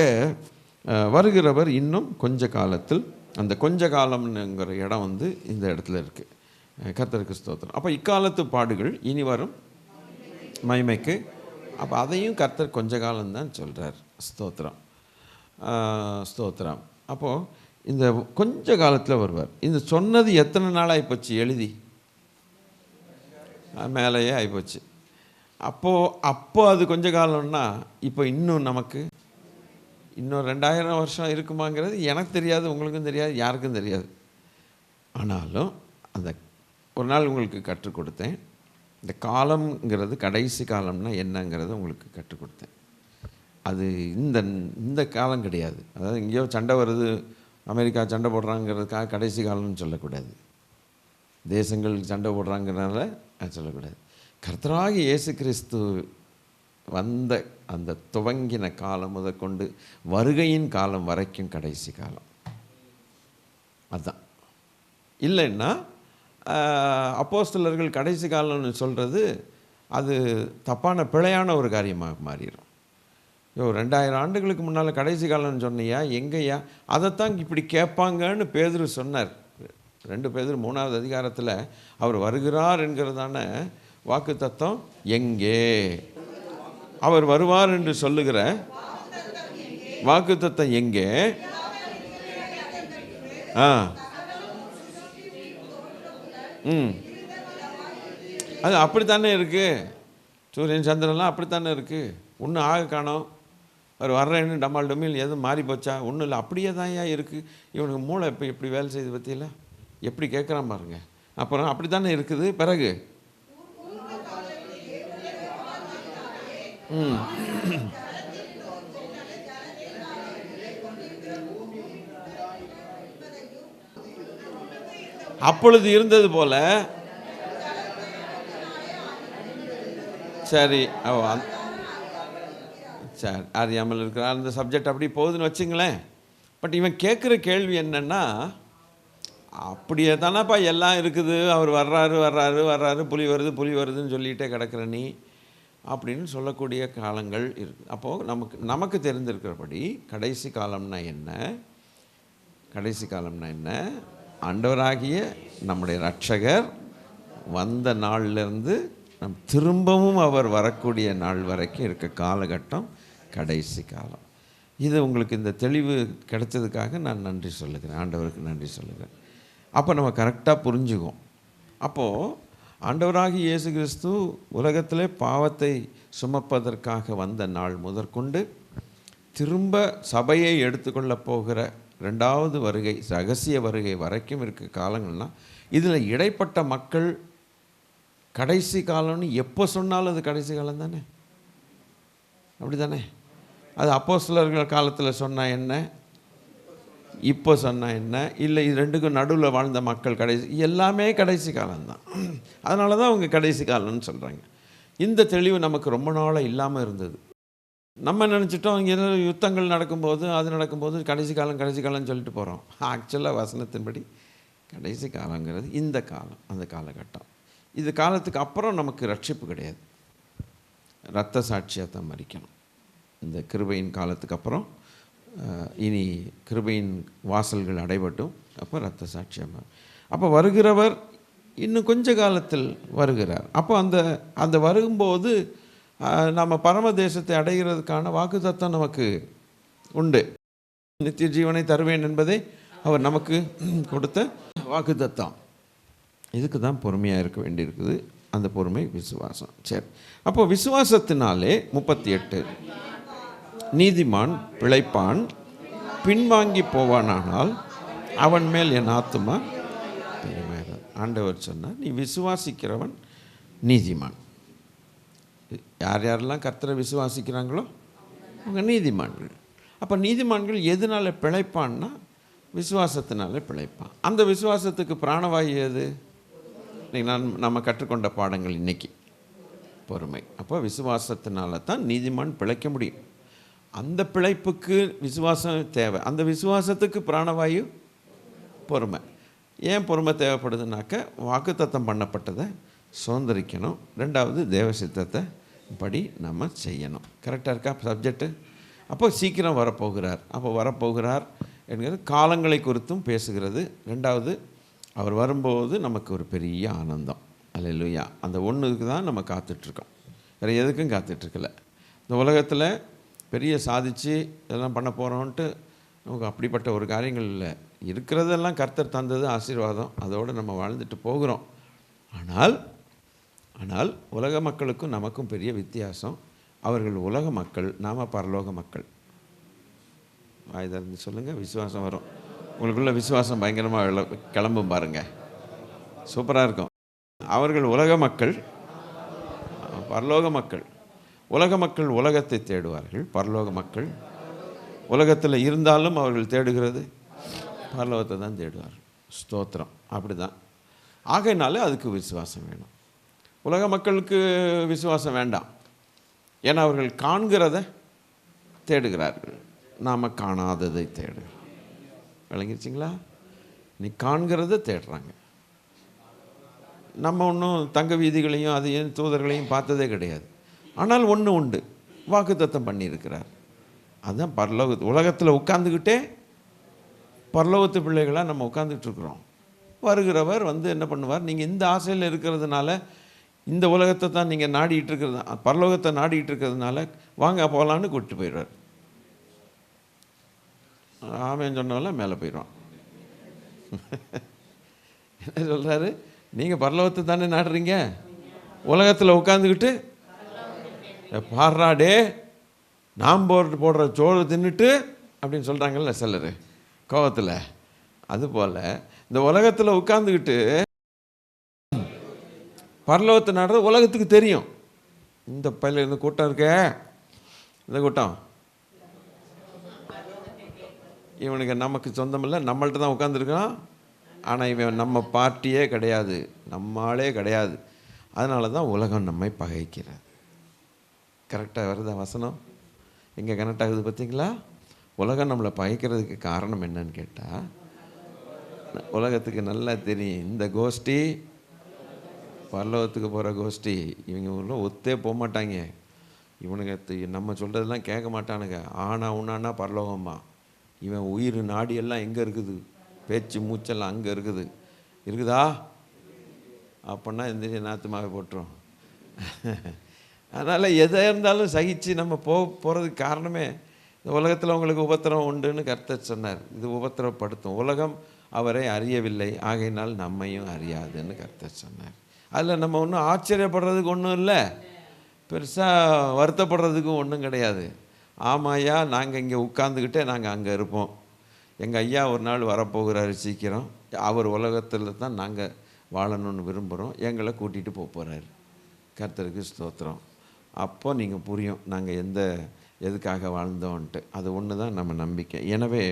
வருகிறவர் இன்னும் கொஞ்ச காலத்தில், அந்த கொஞ்ச காலம்ங்கிற இடம் வந்து இந்த இடத்துல இருக்குது. கர்த்தருக்கு ஸ்தோத்திரம். அப்போ இக்காலத்து பாடுகள் இனி வரும் மகிமைக்கு. அப்போ அதையும் கர்த்தர் கொஞ்ச காலம்தான் சொல்கிறார். ஸ்தோத்திரம், ஸ்தோத்திரம். அப்போது இந்த கொஞ்ச காலத்தில் வருவார். இந்த சொன்னது எத்தனை நாள் ஆகிப்போச்சு எழுதி? மேலேயே ஆகிப்போச்சு. அப்போ அது கொஞ்ச காலம்னா இப்போ இன்னும் நமக்கு இன்னும் 2000 வருஷம் இருக்குமாங்கிறது எனக்கு தெரியாது, உங்களுக்கும் தெரியாது, யாருக்கும் தெரியாது. ஆனாலும் அந்த ஒரு நாள் உங்களுக்கு கற்றுக் கொடுத்தேன். இந்த காலம்ங்கிறது கடைசி காலம்னா என்னங்கிறத உங்களுக்கு கற்றுக் கொடுத்தேன். அது இந்த காலம் கிடையாது. அதாவது எங்கேயோ சண்டை வருது, அமெரிக்கா சண்டை போடுறாங்கிறதுக்காக கடைசி காலம்னு சொல்லக்கூடாது. தேசங்கள் சண்டை போடுறாங்கிறனால அது சொல்லக்கூடாது. கர்த்தராகிய இயேசு கிறிஸ்து வந்த அந்த துவங்கின காலம் முதற்கொண்டு வருகையின் காலம் வரைக்கும் கடைசி காலம் அதுதான். இல்லைன்னா அப்போஸ்தலர்கள் கடைசி காலம்னு சொல்கிறது அது தப்பான பிழையான ஒரு காரியமாக மாறிடும். 2000 ஆண்டுகளுக்கு முன்னால் கடைசி காலம்னு சொன்னியா, எங்கேயா? அதைத்தான் இப்படி கேட்பாங்கன்னு பேதுரு சொன்னார். 2 பேதுரு 3வது அதிகாரத்தில் அவர் வருகிறார் என்கிறதான வாக்கு தத்தம் எங்கே? அவர் வருவார் என்று சொல்லுகிற வாக்கு தத்தம் எங்கே? அது அப்படித்தானே இருக்குது. சூரியன் சந்திரன்லாம் அப்படித்தானே இருக்குது. ஒன்றும் ஆக காணோம். அவர் வர்றேன்னு டமால் டொமில் எதுவும் மாறி போச்சா? ஒன்றும் இல்லை, அப்படியே தான் ஏன் இருக்குது. இவனுக்கு மூளை இப்போ எப்படி வேலை செய்து பற்றியில எப்படி கேட்குறான் பாருங்க. அப்புறம் அப்படி தானே இருக்குது. பிறகு அப்பொழுது இருந்தது போல சரி சரி அறியாமல் இருக்கிறார். அந்த சப்ஜெக்ட் அப்படி போகுதுன்னு வச்சுங்களேன். பட் இவன் கேட்குற கேள்வி என்னென்னா, அப்படியே தானேப்பா எல்லாம் இருக்குது, அவர் வர்றாரு, புலி வருதுன்னு சொல்லிகிட்டே கிடக்கிற நீ அப்படின்னு சொல்லக்கூடிய காலங்கள் இருக்குது. அப்போது நமக்கு தெரிந்திருக்கிறபடி கடைசி காலம்னா என்ன? ஆண்டவராகிய நம்முடைய இரட்சகர் வந்த நாள்லேருந்து திரும்பவும் அவர் வரக்கூடிய நாள் வரைக்கும் இருக்க காலகட்டம் கடைசி காலம். இது உங்களுக்கு இந்த தெளிவு கிடைச்சதுக்காக நான் நன்றி சொல்லுகிறேன், ஆண்டவருக்கு நன்றி சொல்லுகிறேன். அப்போ நம்ம கரெக்டாக புரிஞ்சுக்குவோம். அப்போது ஆண்டவராகிய இயேசு கிறிஸ்து உலகத்திலே பாவத்தை சுமப்பதற்காக வந்த நாள் முதற்கொண்டு திரும்ப சபையை எடுத்துக்கொள்ள போகிற 2வது வருகை, ரகசிய வருகை வரைக்கும் இருக்க காலங்கள்லாம் இதில் இடைப்பட்ட மக்கள் கடைசி காலம்னு எப்போ சொன்னாலும் அது கடைசி காலம் தானே. அப்படி தானே? அது அப்போஸ்தலர்கள் காலத்தில் சொன்னால் என்ன, இப்போ சொன்னால் என்ன, இல்லை இது ரெண்டுக்கும் நடுவில் வாழ்ந்த மக்கள் எல்லாமே கடைசி காலம்தான். அதனால தான் அவங்க கடைசி காலம்னு சொல்கிறாங்க. இந்த தெளிவு நமக்கு ரொம்ப நாளாக இல்லாமல் இருந்தது. நம்ம நினச்சிட்டோம் இங்கே யுத்தங்கள் நடக்கும்போது கடைசி காலம்னு சொல்லிட்டு போகிறோம். ஆக்சுவலாக வசனத்தின்படி கடைசி காலங்கிறது இந்த காலம், அந்த காலகட்டம். இது காலத்துக்கு அப்புறம் நமக்கு ரட்சிப்பு கிடையாது. இரத்த சாட்சியாக தான் மரிக்கணும். இந்த கிருபையின் காலத்துக்கு அப்புறம் இனி கிருபையின் வாசல்கள் அடைபட்டும் அப்போ இரத்த சாட்சியாக. அப்போ வருகிறவர் இன்னும் கொஞ்ச காலத்தில் வருகிறார். அப்போ அந்த வரும்போது நம்ம பரமதேசத்தை அடைகிறதுக்கான வாக்குத்தத்தம் நமக்கு உண்டு. நித்திய ஜீவனை தருவேன் என்பதை அவர் நமக்கு கொடுத்த வாக்குத்தத்தம். இதுக்கு தான் பொறுமையாக இருக்க வேண்டியிருக்குது. அந்த பொறுமை விசுவாசம். சரி, அப்போ விசுவாசத்தினாலே 38 நீதிமான் பிழைப்பான், பின்வாங்கி போவானால் அவன் மேல் என் ஆத்துமா பிரியமாயிராது. ஆண்டவர் சொன்னார், நீ விசுவாசிக்கிறவன் நீதிமான். யாரெல்லாம் கர்த்தரை விசுவாசிக்கிறாங்களோ அவங்க நீதிமான்கள். அப்போ நீதிமான்கள் எதனால் பிழைப்பான்னா விசுவாசத்தினால பிழைப்பான். அந்த விசுவாசத்துக்கு பிராணவாயு எது? நம்ம கற்றுக்கொண்ட பாடங்கள் இன்றைக்கி பொறுமை. அப்போ விசுவாசத்தினால தான் நீதிமான் பிழைக்க முடியும். அந்த பிழைப்புக்கு விசுவாசம் தேவை. அந்த விசுவாசத்துக்கு பிராணவாயு பொறுமை. ஏன் பொறுமை தேவைப்படுதுனாக்க, வாக்குத்தத்தம் பண்ணப்பட்டதை சுதந்திரிக்கணும். 2வது தேவ சித்தத்தை படி நம்ம செய்யணும். கரெக்டாக இருக்கா சப்ஜெக்டு? அப்போ சீக்கிரம் வரப்போகிறார் என்கிறது காலங்களை குறித்தும் பேசுகிறது. 2வது அவர் வரும்போது நமக்கு ஒரு பெரிய ஆனந்தம். அல்லேலூயா. அந்த ஒன்றுக்கு தான் நம்ம காத்துட்ருக்கோம், வேறு எதுக்கும் காத்துட்ருக்கல. இந்த உலகத்தில் பெரிய சாதித்து இதெல்லாம் பண்ண போகிறோன்ட்டு நமக்கு அப்படிப்பட்ட ஒரு காரியங்கள் இல்லை. இருக்கிறதெல்லாம் கர்த்தர் தந்தது ஆசீர்வாதம், அதோடு நம்ம வாழ்ந்துட்டு போகிறோம். ஆனால் உலக மக்களுக்கும் நமக்கும் பெரிய வித்தியாசம். அவர்கள் உலக மக்கள், நாம் பரலோக மக்கள். இதை சொல்லுங்கள், விசுவாசம் வரும் உங்களுக்குள்ள. விசுவாசம் பயங்கரமாக கிளம்பும் பாருங்கள், சூப்பராக இருக்கும். அவர்கள் உலக மக்கள், பரலோக மக்கள். உலக மக்கள் உலகத்தை தேடுவார்கள், பரலோக மக்கள் உலகத்தில் இருந்தாலும் அவர்கள் தேடுகிறது பரலோகத்தை தான் தேடுவார்கள். ஸ்தோத்திரம். அப்படி தான். ஆகையினால அதுக்கு விசுவாசம் வேணும். உலக மக்களுக்கு விசுவாசம் வேண்டாம், ஏன்னா அவர்கள் காண்கிறத தேடுகிறார்கள், நாம் காணாததை தேடுகிறோம். விளங்கிருச்சிங்களா? நீ காண்கிறத தேடுறாங்க. நம்ம ஒன்றும் தங்க வீதிகளையும் அதையும் தூதர்களையும் பார்த்ததே கிடையாது. ஆனால் ஒன்று உண்டு, வாக்குத்தத்தம் பண்ணியிருக்கிறார். அதுதான் உலகத்தில் உட்காந்துக்கிட்டே பரலோகத்து பிள்ளைகளாக நம்ம உட்காந்துக்கிட்டு இருக்கிறோம். வருகிறவர் என்ன பண்ணுவார், நீங்கள் இந்த ஆசையில் இருக்கிறதுனால, இந்த உலகத்தை தான் நீங்கள் நாடிட்டு இருக்கிறது, பரலோகத்தை நாடிட்டு இருக்கிறதுனால வாங்க போகலான்னு கூப்பிட்டு போயிடுவார். ஆமேன்னு சொன்னால மேலே போயிடுவான். என்ன சொல்கிறாரு, நீங்கள் பரலோகத்தை தானே நாடுறீங்க, உலகத்தில் உட்காந்துக்கிட்டு பாடுறாடே நாம் போடுற சோறு தின்னுட்டு அப்படின்னு சொல்கிறாங்கல்ல சிலர் கோபத்தில். அதுபோல் இந்த உலகத்தில் உட்காந்துக்கிட்டு பரலோகத்தை நாடுறது உலகத்துக்கு தெரியும். இந்த பையில இந்த கூட்டம் இருக்க, இந்த கூட்டம் இவனுக்கு நமக்கு சொந்தமில்லை, நம்மள்ட்ட தான் உட்காந்துருக்கான். ஆனால் இவன் நம்ம பார்ட்டியே கிடையாது, நம்மளே கிடையாது. அதனால தான் உலகம் நம்மை பகைக்கிறது. கரெக்டாக வருதா வசனம்? எங்கே கனெக்ட் ஆகுது பார்த்தீங்களா? உலகம் நம்மளை பகைக்கிறதுக்கு காரணம் என்னன்னு கேட்டால், உலகத்துக்கு நல்லா தெரியும் இந்த கோஷ்டி பரலோகத்துக்கு போகிற கோஷ்டி, இவங்க உள்ள ஒத்தே போக மாட்டாங்க, இவனுங்க நம்ம சொல்கிறதெல்லாம் கேட்க மாட்டானுங்க. ஆனால் உன்னான்னா பரலோகம்மா, இவன் உயிர் நாடியெல்லாம் எங்கே இருக்குது, பேச்சு மூச்செல்லாம் அங்கே இருக்குதா அப்படின்னா இந்த நாத்துமாவை போட்டுரும். அதனால் எதை இருந்தாலும் சகித்து நம்ம போகிறதுக்கு காரணமே, இந்த உலகத்தில் உங்களுக்கு உபத்திரம் உண்டுன்னு கர்த்தர் சொன்னார். இது உபத்திரப்படுத்தும். உலகம் அவரை அறியவில்லை, ஆகையினால் நம்மையும் அறியாதுன்னு கர்த்தர் சொன்னார். அதில் நம்ம ஒன்றும் ஆச்சரியப்படுறதுக்கு ஒன்றும் இல்லை, பெருசாக வருத்தப்படுறதுக்கும் ஒன்றும் கிடையாது. ஆமாய்யா, நாங்கள் இங்கே உட்காந்துக்கிட்டே நாங்கள் அங்கே இருப்போம். எங்கள் ஐயா ஒரு நாள் வரப்போகிறாரு சீக்கிரம், அவர் உலகத்தில் தான் நாங்கள் வாழணும்னு விரும்புகிறோம், எங்களை கூட்டிகிட்டு போகிறாரு. கர்த்தருக்கு ஸ்தோத்திரம். அப்போ நீங்கள் புரியும் நாங்கள் எதுக்காக வாழ்ந்தோன்ட்டு. அது ஒன்று தான் நம்ம நம்பிக்கை. எனவே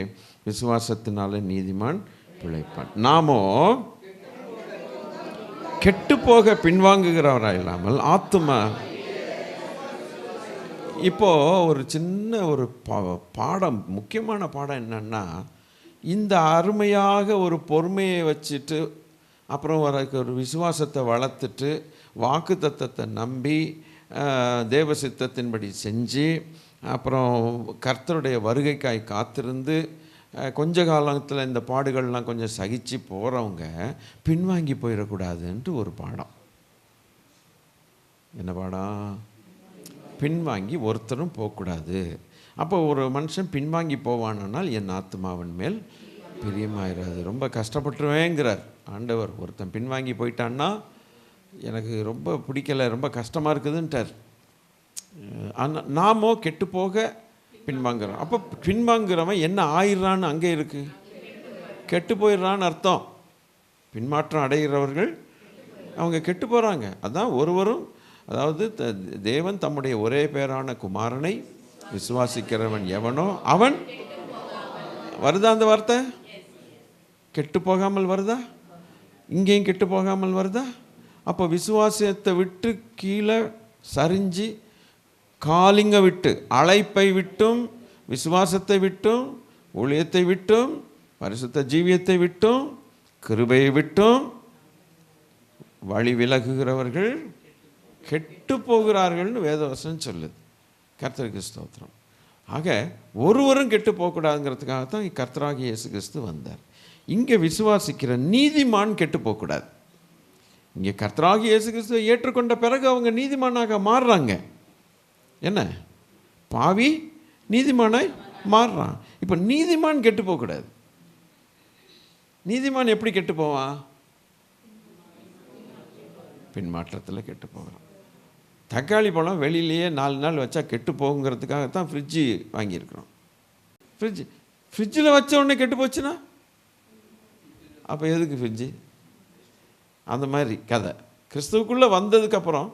விசுவாசத்தினால நீதிமான் பிழைப்பான். நாமோ கெட்டுப்போக பின்வாங்குகிறவராக இல்லாமல் ஆத்துமா. இப்போது ஒரு சின்ன ஒரு பாடம், முக்கியமான பாடம் என்னன்னா, இந்த அருமையாக ஒரு பொறுமையை வச்சுட்டு அப்புறம் ஒரு விசுவாசத்தை வளர்த்துட்டு வாக்குத்தத்தத்தை நம்பி தேவ சித்தத்தின்படி செஞ்சு அப்புறம் கர்த்தருடைய வருகைக்காய் காத்திருந்து கொஞ்ச காலத்தில் இந்த பாடுகள்லாம் கொஞ்சம் சகிச்சு போகிறவங்க பின்வாங்கி போயிடக்கூடாதுன்ட்டு ஒரு பாடம். என்ன பாடம்? பின்வாங்கி ஒருத்தரும் போகக்கூடாது. அப்போ ஒரு மனுஷன் பின்வாங்கி போவானால் என் ஆத்துமாவின் மேல் பிரியமாயிராது. ரொம்ப கஷ்டப்பட்டுருவேங்கிறார் ஆண்டவர். ஒருத்தன் பின்வாங்கி போயிட்டான்னா எனக்கு ரொம்ப பிடிக்கலை, ரொம்ப கஷ்டமாக இருக்குதுன்ட்டார். நாமோ கெட்டு போக பின்வாங்குறோம். அப்போ பின்வாங்குறவன் என்ன ஆயிடுறான்னு அங்கே இருக்குது, கெட்டு போயிடுறான்னு அர்த்தம். பின்மாற்றம் அடைகிறவர்கள் அவங்க கெட்டு போகிறாங்க. அதான் ஒருவரும், அதாவது தேவன் தம்முடைய ஒரே பேரான குமாரனை விசுவாசிக்கிறவன் எவனோ அவன், வருதா அந்த வார்த்தை? கெட்டு போகாமல் வருதா? இங்கேயும் கெட்டு போகாமல் வருதா? அப்போ விசுவாசத்தை விட்டு கீழே சரிஞ்சு காலிங்க விட்டு, அழைப்பை விட்டும் விசுவாசத்தை விட்டும் ஊழியத்தை விட்டும் பரிசுத்த ஜீவியத்தை விட்டும் கிருபையை விட்டும் வழி விலகுகிறவர்கள் கெட்டு போகிறார்கள்னு வேதவசனம் சொல்லுது. கர்த்தருக்கு ஸ்தோத்திரம். ஆக ஒருவரும் கெட்டு போகக்கூடாதுங்கிறதுக்காகத்தான் கர்த்தராகிய இயேசு கிறிஸ்து வந்தார். இங்கே விசுவாசிக்கிற நீதிமான் கெட்டு போகக்கூடாது. இங்கே கர்த்தராகிய இயேசு கிறிஸ்துவை ஏற்றுக்கொண்ட பிறகு அவங்க நீதிமானாக மாறுறாங்க. என்ன, பாவி நீதிமானாய் மாறுறான். இப்போ நீதிமான் கெட்டு போகக்கூடாது. நீதிமான் எப்படி கெட்டு போவான்? பின்மாற்றத்தில் கெட்டு போகிறான். தக்காளி பழம் வெளியிலேயே 4 நாள் வச்சா கெட்டு போகுங்கிறதுக்காகத்தான் ஃப்ரிட்ஜு வாங்கியிருக்கிறோம். ஃப்ரிட்ஜில் வச்ச உடனே கெட்டு போச்சுன்னா அப்போ எதுக்கு ஃப்ரிட்ஜு? அந்த மாதிரி கதை. கிறிஸ்துவுக்குள்ளே வந்ததுக்கப்புறம்,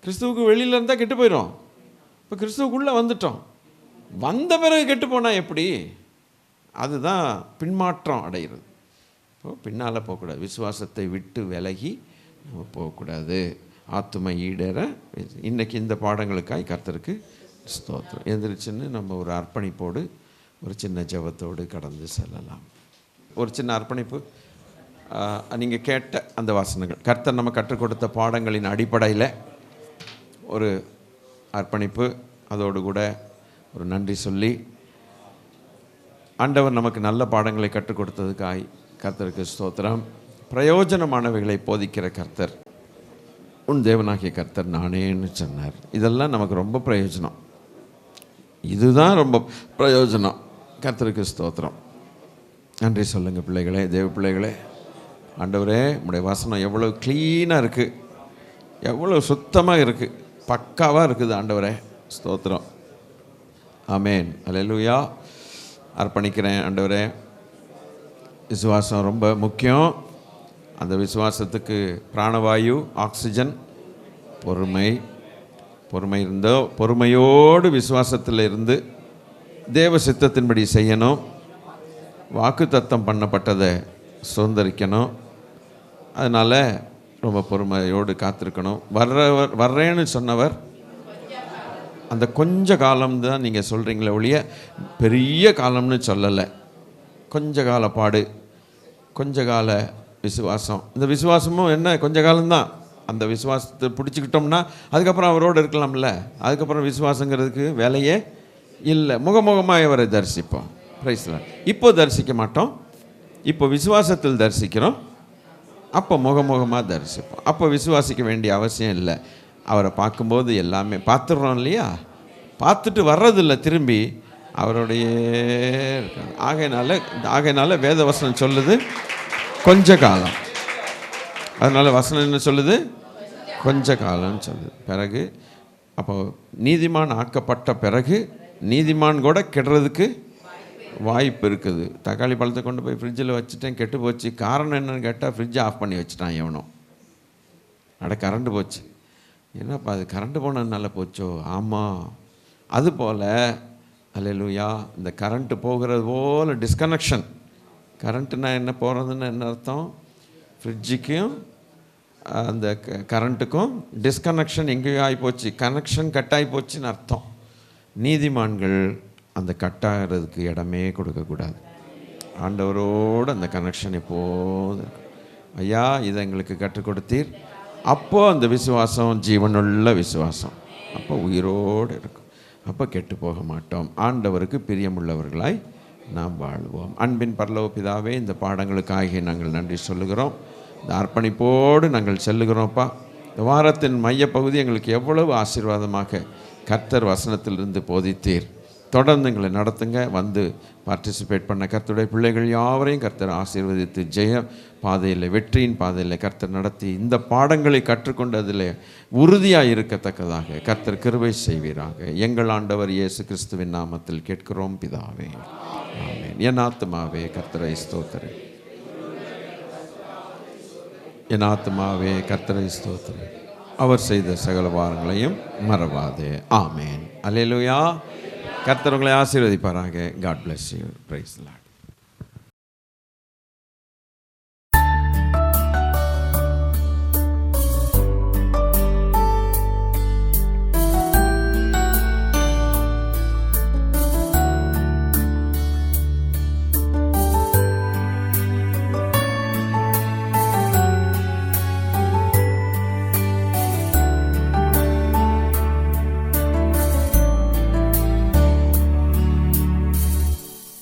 கிறிஸ்துவுக்கு வெளியில் இருந்தால் கெட்டு போயிடும். இப்போ கிறிஸ்துவுக்குள்ளே வந்துட்டோம். வந்த பிறகு கெட்டு போனால் எப்படி? அதுதான் பின்மாற்றம் அடைகிறது. இப்போ பின்னால் போகக்கூடாது. விசுவாசத்தை விட்டு விலகி நம்ம போகக்கூடாது. ஆத்தும ஈடேற இன்றைக்கி இந்த பாடங்களுக்காய் கர்த்தருக்கு ஸ்தோத்திரம். எந்திரிச்சுன்னு நம்ம ஒரு அர்ப்பணிப்போடு ஒரு சின்ன ஜெபத்தோடு கடந்து செல்லலாம். ஒரு சின்ன அர்ப்பணிப்பு. நீங்கள் கேட்ட அந்த வசனங்கள், கர்த்தர் நம்ம கற்றுக் கொடுத்த பாடங்களின் அடிப்படையில் ஒரு அர்ப்பணிப்பு, அதோடு கூட ஒரு நன்றி சொல்லி, ஆண்டவர் நமக்கு நல்ல பாடங்களை கற்றுக் கொடுத்ததுக்காய் கர்த்தருக்கு ஸ்தோத்திரம். பிரயோஜனமானவைகளை போதிக்கிற கர்த்தர், உன் தேவனாகிய கர்த்தர் நானேன்னு சொன்னார். இதெல்லாம் நமக்கு ரொம்ப பிரயோஜனம். இதுதான் ரொம்ப பிரயோஜனம். கர்த்தருக்கு ஸ்தோத்திரம். நன்றி சொல்லுங்கள் பிள்ளைகளே, தேவ பிள்ளைகளே. ஆண்டவரே, உம்முடைய வசனம் எவ்வளோ க்ளீனாக இருக்குது, எவ்வளோ சுத்தமாக இருக்குது, பக்காவாக இருக்குது. ஆண்டவரே ஸ்தோத்திரம். ஆமேன். அல்லேலூயா. அர்ப்பணிக்கிறேன். ஆண்டவரே, விசுவாசம் ரொம்ப முக்கியம். அந்த விசுவாசத்துக்கு பிராணவாயு, ஆக்சிஜன் பொறுமை இருந்தோ, பொறுமையோடு விசுவாசத்தில் இருந்து தேவ சித்தத்தின்படி செய்யணும். வாக்கு தத்தம் பண்ணப்பட்டதை சுதந்திரிக்கணும். அதனால் ரொம்ப பொறுமையோடு காத்திருக்கணும். வர்றேன்னு சொன்னவர் அந்த கொஞ்ச காலம்தான் நீங்கள் சொல்கிறீங்களே ஒழிய பெரிய காலம்னு சொல்லலை. கொஞ்ச கால பாடு, கொஞ்ச கால விசுவாசம். இந்த விசுவாசமும் என்ன, கொஞ்ச காலம்தான். அந்த விசுவாசத்தை பிடிச்சிக்கிட்டோம்னா அதுக்கப்புறம் அவரோடு இருக்கலாம்ல. அதுக்கப்புறம் விசுவாசங்கிறதுக்கு வேலையே இல்லை. முகமுகமாக அவரை தரிசிப்போம். பிரைஸ்லாம். இப்போ தரிசிக்க மாட்டோம், இப்போ விசுவாசத்தில் தரிசிக்கிறோம். அப்போ முகமுகமாக தரிசிப்போம். அப்போ விசுவாசிக்க வேண்டிய அவசியம் இல்லை. அவரை பார்க்கும்போது எல்லாமே பார்த்துடுறோம் இல்லையா? பார்த்துட்டு வர்றதில்லை, திரும்பி அவருடைய இருக்காங்க. ஆகையினால வேத வசனம் சொல்லுது கொஞ்ச காலம். அதனால் வசனம் என்ன சொல்லுது? கொஞ்ச காலம்னு சொல்லுது. பிறகு அப்போ நீதிமான் ஆக்கப்பட்ட பிறகு நீதிமான் கூட கெடுறதுக்கு வாய்ப்பு இருக்குது. தக்காளி பழத்தை கொண்டு போய் ஃப்ரிட்ஜில் வச்சுட்டேன், கெட்டு போச்சு. காரணம் என்னன்னு கேட்டால் ஃப்ரிட்ஜை ஆஃப் பண்ணி வச்சுட்டான் எவனோ. கரண்ட்டு போச்சு. என்னப்பா அது கரண்ட்டு போனதுனால போச்சோ? ஆமாம். அதுபோல் அல்லேலூயா, இந்த கரண்ட்டு போகிறது போல் டிஸ்கனெக்ஷன். கரண்ட்டுனா என்ன, போகிறதுன்னு என்ன அர்த்தம்? ஃப்ரிட்ஜுக்கும் அந்த கரண்ட்டுக்கும் டிஸ்கனெக்ஷன் எங்கேயோ ஆகிப்போச்சு, கனெக்ஷன் கட் ஆகி போச்சுன்னு அர்த்தம். நீதிமான்கள் அந்த கட்டாகிறதுக்கு இடமே கொடுக்கக்கூடாது. ஆண்டவரோடு அந்த கனெக்ஷன் எப்போது இருக்கும். ஐயா, இதை எங்களுக்கு கற்றுக் கொடுத்தீர். அப்போது அந்த விசுவாசம் ஜீவனுள்ள விசுவாசம். அப்போ உயிரோடு இருக்கும். அப்போ கெட்டு போக மாட்டோம். ஆண்டவருக்கு பிரியமுள்ளவர்களாய் நாம் வாழ்வோம். அன்பின் பரலோக பிதாவே, இந்த பாடங்களுக்காக நாங்கள் நன்றி சொல்லுகிறோம். இந்த அர்ப்பணிப்போடு நாங்கள் செல்லுகிறோம்ப்பா. இந்த வாரத்தின் மையப்பகுதி எங்களுக்கு எவ்வளவு ஆசீர்வாதமாக கர்த்தர் வசனத்திலிருந்து போதித்தீர். தொடர்ந்து எங்களை நடத்துங்க. வந்து பார்ட்டிசிபேட் பண்ண கர்த்தருடைய பிள்ளைகள் யாவரையும் கர்த்தர் ஆசீர்வதித்து ஜெய பாதையில், வெற்றியின் பாதையில் கர்த்தர் நடத்தி இந்த பாடங்களை கற்றுக்கொண்டு அதில் உறுதியாக இருக்கத்தக்கதாக கர்த்தர் கிருபை செய்வீராக. எங்கள் ஆண்டவர் இயேசு கிறிஸ்துவின் நாமத்தில் கேட்கிறோம் பிதாவே. ஆமென். என் ஆத்துமாவே கர்த்தரை ஸ்தோத்திரி, என் ஆத்துமாவே கர்த்தரை ஸ்தோத்திரி, அவர் செய்த சகல வாரங்களையும் மறவாதே. ஆமென். அல்லேலூயா. கர்த்தர் உங்களை ஆசீர்வதிப்பாராக. God bless you. Praise the Lord.